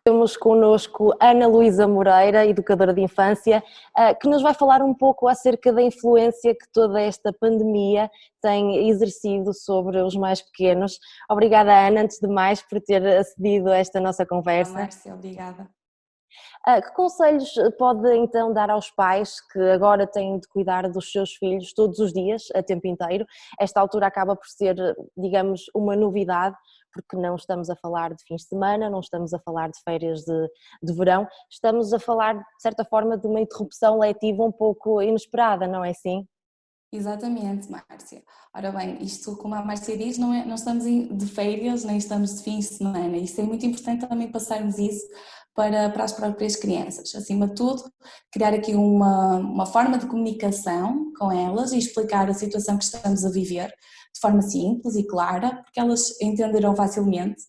Temos connosco Ana Luísa Moreira, educadora de infância, que nos vai falar um pouco acerca da influência que toda esta pandemia tem exercido sobre os mais pequenos. Obrigada, Ana, antes de mais, por ter acedido a esta nossa conversa. Márcia, obrigada. Que conselhos pode então dar aos pais que agora têm de cuidar dos seus filhos todos os dias, a tempo inteiro? Esta altura acaba por ser, digamos, uma novidade, porque não estamos a falar de fins de semana, não estamos a falar de férias de verão, estamos a falar, de certa forma, de uma interrupção letiva um pouco inesperada, não é assim? Exatamente, Márcia. Ora bem, isto, como a Márcia diz, não estamos de férias, nem estamos de fins de semana. Isso é muito importante também passarmos isso para as próprias crianças. Acima de tudo, criar aqui uma forma de comunicação com elas e explicar a situação que estamos a viver de forma simples e clara, porque elas entenderão facilmente.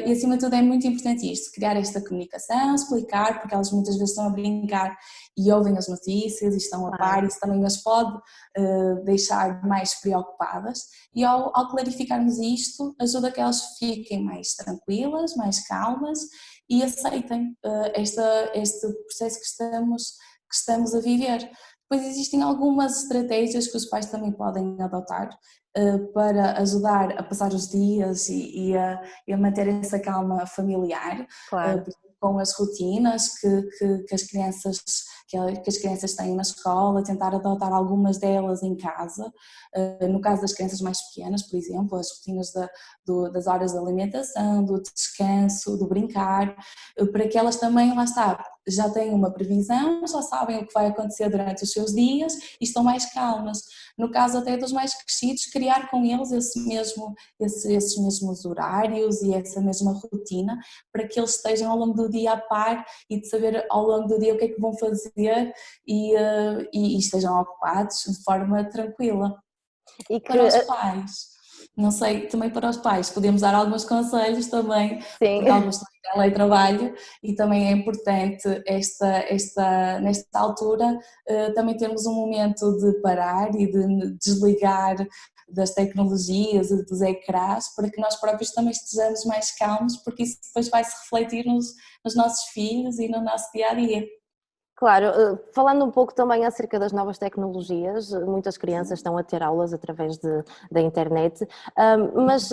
E acima de tudo é muito importante isto, criar esta comunicação, explicar, porque elas muitas vezes estão a brincar e ouvem as notícias e estão a par, isso também as pode deixar mais preocupadas, e ao clarificarmos isto ajuda a que elas fiquem mais tranquilas, mais calmas e aceitem este processo que estamos a viver. Depois existem algumas estratégias que os pais também podem adotar para ajudar a passar os dias e a manter essa calma familiar, Claro. com as rotinas que as crianças têm na escola, tentar adotar algumas delas em casa. No caso das crianças mais pequenas, por exemplo, as rotinas das horas de alimentação, do descanso, do brincar, para que elas também, lá está, já têm uma previsão, já sabem o que vai acontecer durante os seus dias e estão mais calmas. No caso até dos mais crescidos, criar com eles esses mesmos horários e essa mesma rotina, para que eles estejam ao longo do dia a par e de saber ao longo do dia o que é que vão fazer e estejam ocupados de forma tranquila. E que, Para os pais, não sei, também para os pais, podemos dar alguns conselhos também, sim. porque alguns têm teletrabalho e também é importante nesta altura também termos um momento de parar e de desligar das tecnologias e dos ecrãs, para que nós próprios também estejamos mais calmos, porque isso depois vai se refletir nos nossos filhos e no nosso dia a dia. Claro, falando um pouco também acerca das novas tecnologias, muitas crianças estão a ter aulas através da internet, mas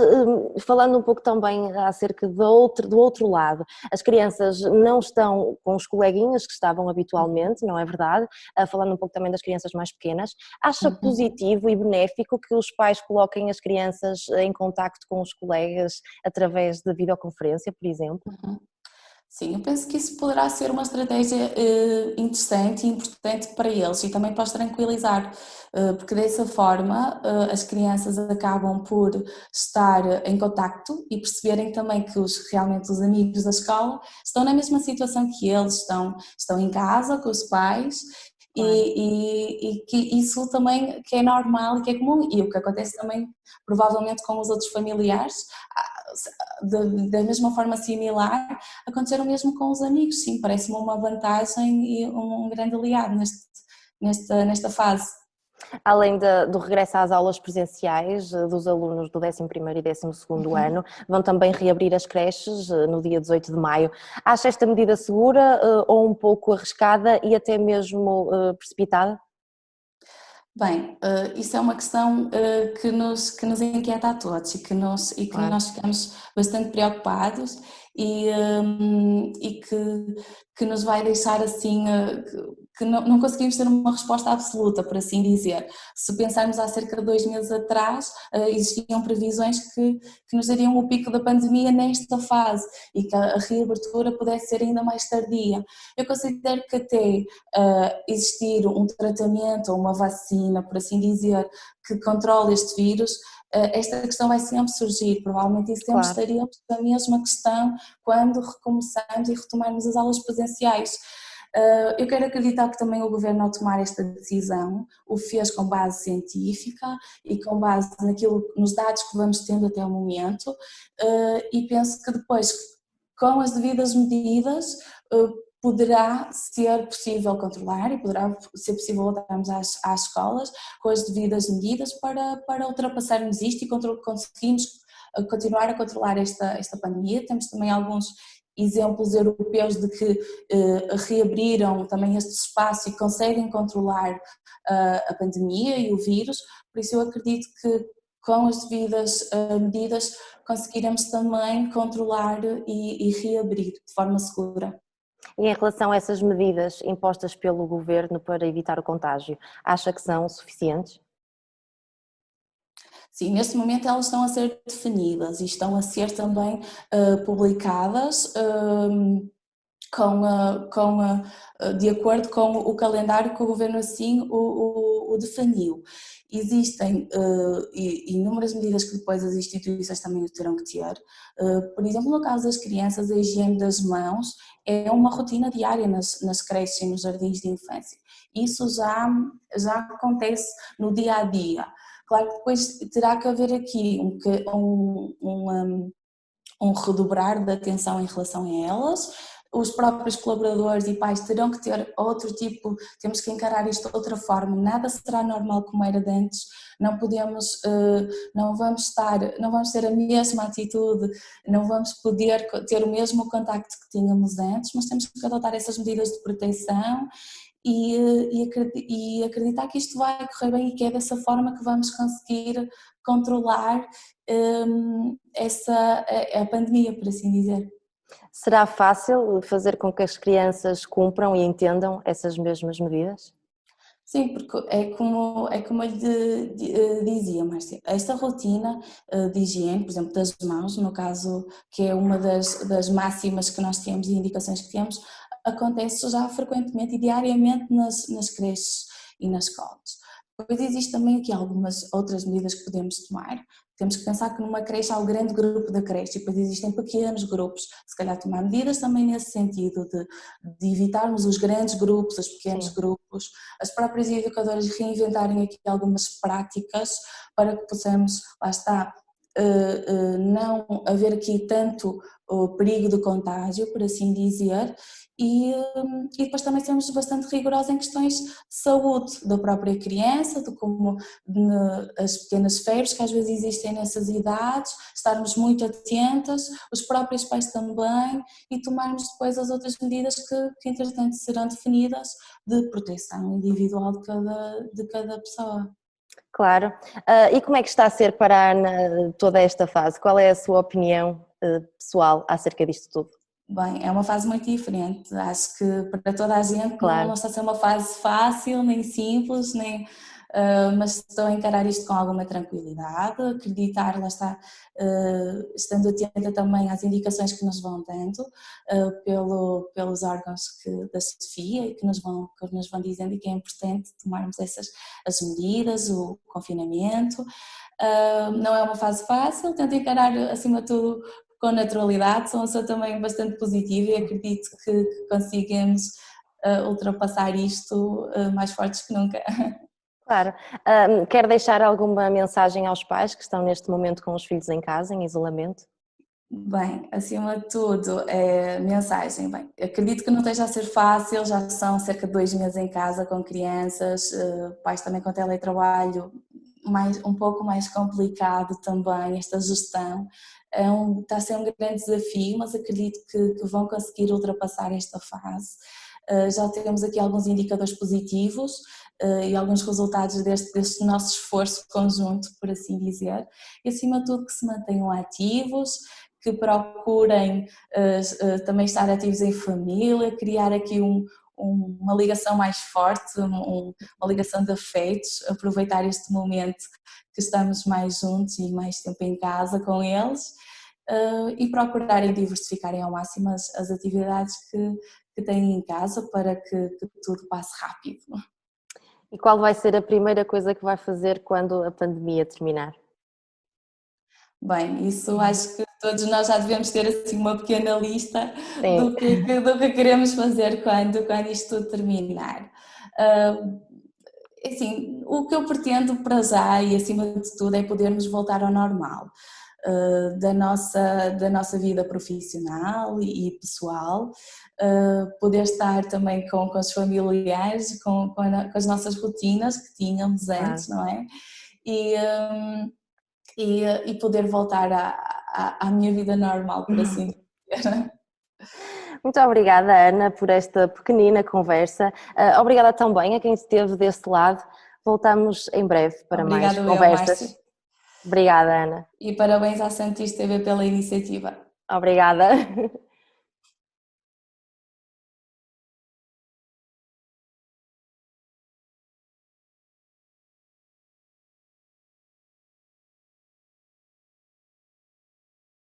falando um pouco também acerca do outro lado, as crianças não estão com os coleguinhas que estavam habitualmente, não é verdade? Falando um pouco também das crianças mais pequenas, acha positivo e benéfico que os pais coloquem as crianças em contacto com os colegas através de videoconferência, por exemplo? Sim, eu penso que isso poderá ser uma estratégia interessante e importante para eles e também para os tranquilizar, porque dessa forma as crianças acabam por estar em contacto e perceberem também que realmente os amigos da escola estão na mesma situação que eles, estão em casa com os pais. Claro. E que isso também que é normal e que é comum, e o que acontece também provavelmente com os outros familiares, da mesma forma similar, acontecer o mesmo com os amigos. Sim, parece-me uma vantagem e um grande aliado nesta fase. Além do regresso às aulas presenciais dos alunos do 11º e 12º ano, vão também reabrir as creches no dia 18 de maio. Acha esta medida segura ou um pouco arriscada e até mesmo precipitada? Bem, isso é uma questão que nos inquieta a todos e que Claro. nós ficamos bastante preocupados e que nos vai deixar assim, que não conseguimos ter uma resposta absoluta, por assim dizer. Se pensarmos há cerca de 2 meses atrás, existiam previsões que nos dariam o pico da pandemia nesta fase e que a reabertura pudesse ser ainda mais tardia. Eu considero que até existir um tratamento ou uma vacina, por assim dizer, que controle este vírus, esta questão vai sempre surgir, provavelmente e sempre Claro. estaríamos na mesma questão quando recomeçarmos e retomarmos as aulas presenciais. Eu quero acreditar que também o Governo, ao tomar esta decisão, o fez com base científica e com base nos dados que vamos tendo até o momento, e penso que depois, com as devidas medidas, poderá ser possível controlar e poderá ser possível voltarmos às escolas com as devidas medidas para ultrapassarmos isto e conseguirmos continuar a controlar esta pandemia. Temos também alguns exemplos europeus de que reabriram também este espaço e conseguem controlar a pandemia e o vírus, por isso eu acredito que com as devidas medidas conseguiremos também controlar e reabrir de forma segura. E em relação a essas medidas impostas pelo governo para evitar o contágio, acha que são suficientes? Sim, neste momento elas estão a ser definidas e estão a ser também publicadas de acordo com o calendário que o Governo assim o definiu. Existem inúmeras medidas que depois as instituições também terão que ter. Por exemplo, no caso das crianças, a higiene das mãos é uma rotina diária nas creches e nos jardins de infância. Isso já acontece no dia a dia. Claro que depois terá que haver aqui um redobrar de atenção em relação a elas. Os próprios colaboradores e pais terão que ter outro tipo, temos que encarar isto de outra forma, nada será normal como era de antes, não podemos, não vamos ter a mesma atitude, não vamos poder ter o mesmo contacto que tínhamos antes, mas temos que adotar essas medidas de proteção e acreditar que isto vai correr bem e que é dessa forma que vamos conseguir controlar a pandemia, por assim dizer. Será fácil fazer com que as crianças cumpram e entendam essas mesmas medidas? Sim, porque é como eu lhe dizia, Márcia, esta rotina de higiene, por exemplo, das mãos, no caso, que é uma das máximas que nós temos e indicações que temos, acontece já frequentemente e diariamente nas creches e nas escolas. Depois existe também aqui algumas outras medidas que podemos tomar. Temos que pensar que numa creche há o grande grupo da creche e depois existem pequenos grupos, se calhar tomar medidas também nesse sentido de evitarmos os grandes grupos, os pequenos Sim. grupos, as próprias educadoras reinventarem aqui algumas práticas para que possamos, lá está, não haver aqui tanto perigo de contágio, por assim dizer, e depois também sermos bastante rigorosos em questões de saúde da própria criança, de como as pequenas febres que às vezes existem nessas idades, estarmos muito atentas, os próprios pais também, e tomarmos depois as outras medidas que entretanto serão definidas de proteção individual de cada pessoa. Claro. E como é que está a ser para a Ana toda esta fase? Qual é a sua opinião pessoal acerca disto tudo? Bem, é uma fase muito diferente, acho que para toda a gente não Claro. está a ser uma fase fácil, nem simples, mas estou a encarar isto com alguma tranquilidade, acreditar, lá está, estando atenta também às indicações que nos vão dando pelos órgãos da Sofia e que nos vão dizendo e que é importante tomarmos as medidas, o confinamento. Não é uma fase fácil, tento encarar acima de tudo com naturalidade, sou uma pessoa também bastante positiva e acredito que conseguimos ultrapassar isto mais fortes que nunca. Claro. Quer deixar alguma mensagem aos pais que estão neste momento com os filhos em casa, em isolamento? Bem, acima de tudo, mensagem. Bem, acredito que não esteja a ser fácil, já são cerca de 2 meses em casa com crianças, pais também com teletrabalho, um pouco mais complicado também esta gestão. Está a ser um grande desafio, mas acredito que vão conseguir ultrapassar esta fase. Já temos aqui alguns indicadores positivos e alguns resultados deste nosso esforço conjunto, por assim dizer, e acima de tudo que se mantenham ativos, que procurem também estar ativos em família, criar aqui uma ligação mais forte, uma ligação de afetos, aproveitar este momento que estamos mais juntos e mais tempo em casa com eles e procurarem diversificarem ao máximo as atividades que têm em casa para que tudo passe rápido. E qual vai ser a primeira coisa que vai fazer quando a pandemia terminar? Bem, isso acho que todos nós já devemos ter assim uma pequena lista Sim. do que queremos fazer quando isto tudo terminar. Assim, o que eu pretendo para já e acima de tudo é podermos voltar ao normal da nossa vida profissional e pessoal, poder estar também com os familiares, com as nossas rotinas que tínhamos antes, não é? E poder voltar à minha vida normal, por assim dizer. Muito obrigada, Ana, por esta pequenina conversa. Obrigada também a quem esteve deste lado. Voltamos em breve para mais Obrigada eu, Márcia. conversas. Obrigada, Ana. E parabéns à Santis TV pela iniciativa. Obrigada.